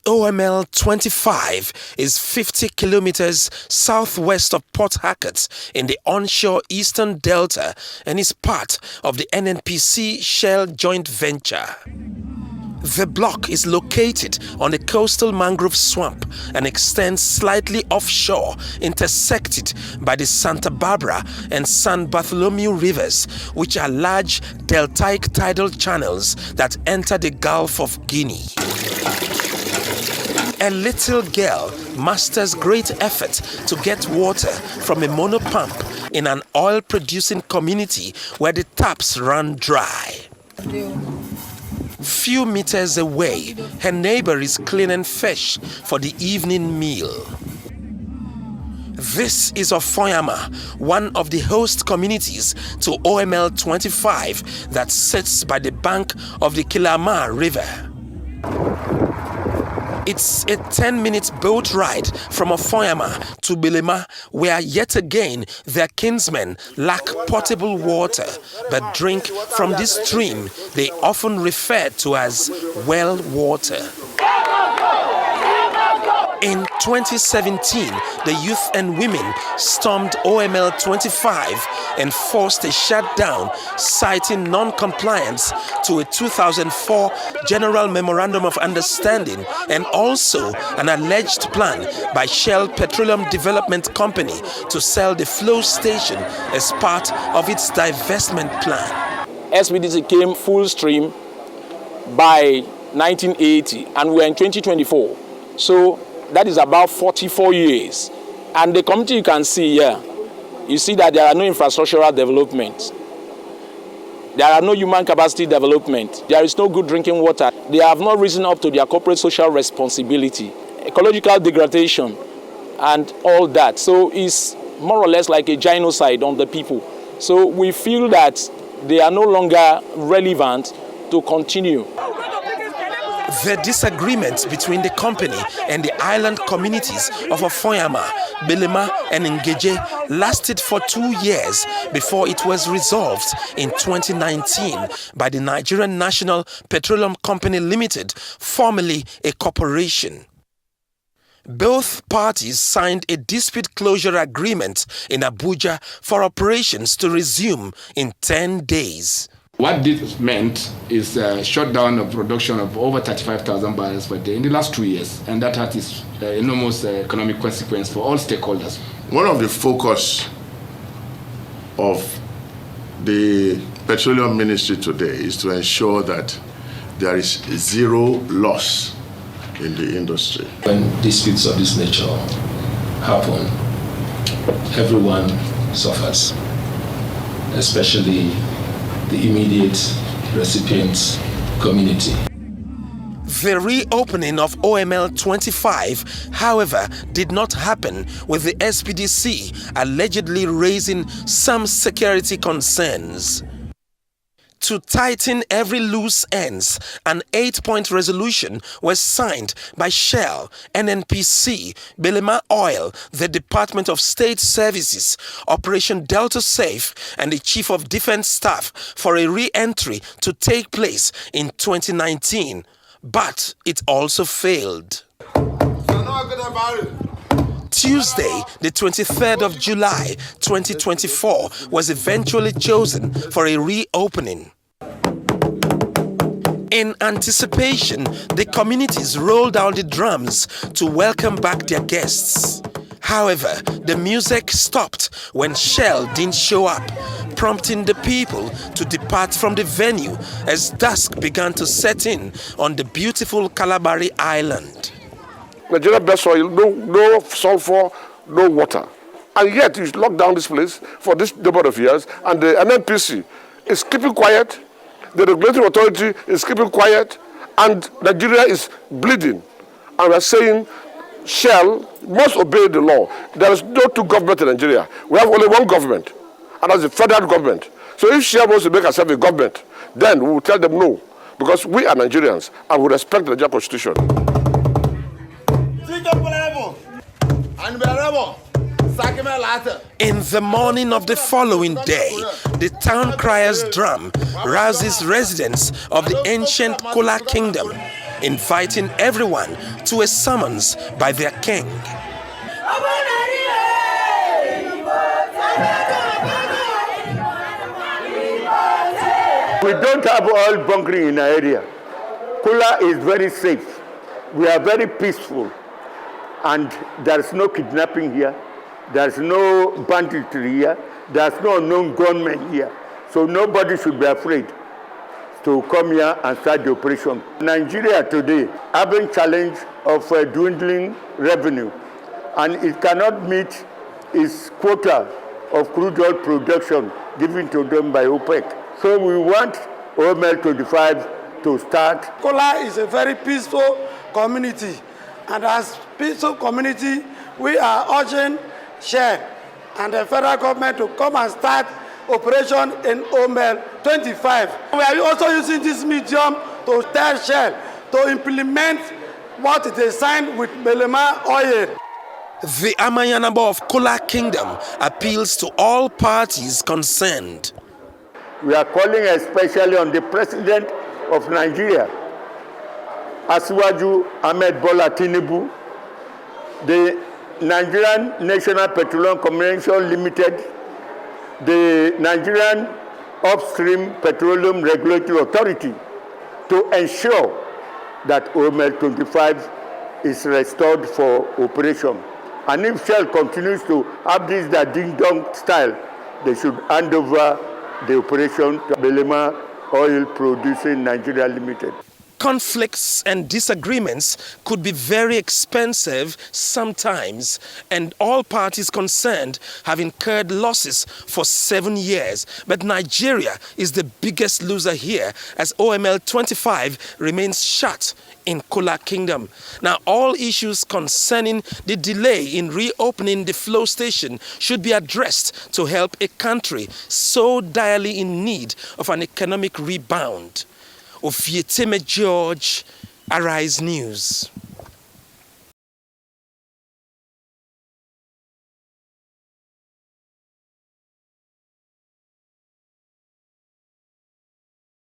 OML 25 is 50 kilometers southwest of Port Harcourt in the onshore Eastern Delta and is part of the NNPC Shell joint venture. The block is located on a coastal mangrove swamp and extends slightly offshore, intersected by the Santa Barbara and San Bartholomew rivers, which are large deltaic tidal channels that enter the Gulf of Guinea. A little girl masters great effort to get water from a monopump in an oil-producing community where the taps run dry. Few meters away, her neighbor is cleaning fish for the evening meal. This is Ofoyama, one of the host communities to OML 25 that sits by the bank of the Kilama River. It's a 10-minute boat ride from Ofoyama to Belema, where yet again their kinsmen lack potable water, but drink from this stream they often refer to as well water. In 2017, the youth and women stormed OML 25 and forced a shutdown, citing non-compliance to a 2004 General Memorandum of Understanding and also an alleged plan by Shell Petroleum Development Company to sell the flow station as part of its divestment plan. SPDC came full stream by 1980 and we're in 2024. So that is about 44 years. And the community you can see here, you see that there are no infrastructural developments. There are no human capacity development. There is no good drinking water. They have not risen up to their corporate social responsibility, ecological degradation, and all that. So it's more or less like a genocide on the people. So we feel that they are no longer relevant to continue. The disagreement between the company and the island communities of Ofoyama, Belema, and Ngeje lasted for 2 years before it was resolved in 2019 by the Nigerian National Petroleum Company Limited, formerly a corporation. Both parties signed a dispute closure agreement in Abuja for operations to resume in 10 days. What this meant is a shutdown of production of over 35,000 barrels per day in the last 2 years, and that had its enormous economic consequence for all stakeholders. One of the focus of the Petroleum Ministry today is to ensure that there is zero loss in the industry. When disputes of this nature happen, everyone suffers, especially the immediate recipient community. The reopening of OML 25, however, did not happen, with the SPDC allegedly raising some security concerns. To tighten every loose ends, an 8-point resolution was signed by Shell, NNPC, Belema Oil, the Department of State Services, Operation Delta Safe, and the Chief of Defense Staff for a re-entry to take place in 2019. But it also failed. Tuesday, the 23rd of July, 2024, was eventually chosen for a reopening. In anticipation, the communities rolled out the drums to welcome back their guests. However, the music stopped when Shell didn't show up, prompting the people to depart from the venue as dusk began to set in on the beautiful Kalabari Island. Nigeria best soil, no sulfur, no water. And yet you lock down this place for this number of years, and the NNPC is keeping quiet, the regulatory authority is keeping quiet, and Nigeria is bleeding. And we are saying Shell must obey the law. There is no two governments in Nigeria. We have only one government, and that's the federal government. So if Shell wants to make herself a government, then we will tell them no, because we are Nigerians and we respect the Nigerian Constitution. In the morning of the following day, the town crier's drum rouses residents of the ancient Kola Kingdom. inviting everyone to a summons by their king. We don't have oil bunkering in our area. Kula is very safe. We are very peaceful. And there's no kidnapping here. There's no banditry here. There's no unknown gunmen here. So nobody should be afraid to come here and start the operation. Nigeria today having challenge of dwindling revenue, and it cannot meet its quota of crude oil production given to them by OPEC. So we want OML 25 to start. Kola is a very peaceful community, and as peaceful community, we are urging Shell and the federal government to come and start operation in OML 25. We are also using this medium to tell Shell to implement what they signed with Belema Oil. The Amayanabo of Kola Kingdom appeals to all parties concerned. We are calling especially on the President of Nigeria, Asiwaju Ahmed Bola Tinubu, the Nigerian National Petroleum Corporation Limited, the Nigerian Upstream Petroleum Regulatory Authority, to ensure that OML 25 is restored for operation. And if Shell continues to have this ding-dong style, they should hand over the operation to Belema Oil Producing Nigeria Limited. Conflicts and disagreements could be very expensive sometimes, and all parties concerned have incurred losses for 7 years. But Nigeria is the biggest loser here, as OML 25 remains shut in Kola Kingdom. Now, all issues concerning the delay in reopening the flow station should be addressed to help a country so direly in need of an economic rebound. Ofieteme George, Arise News.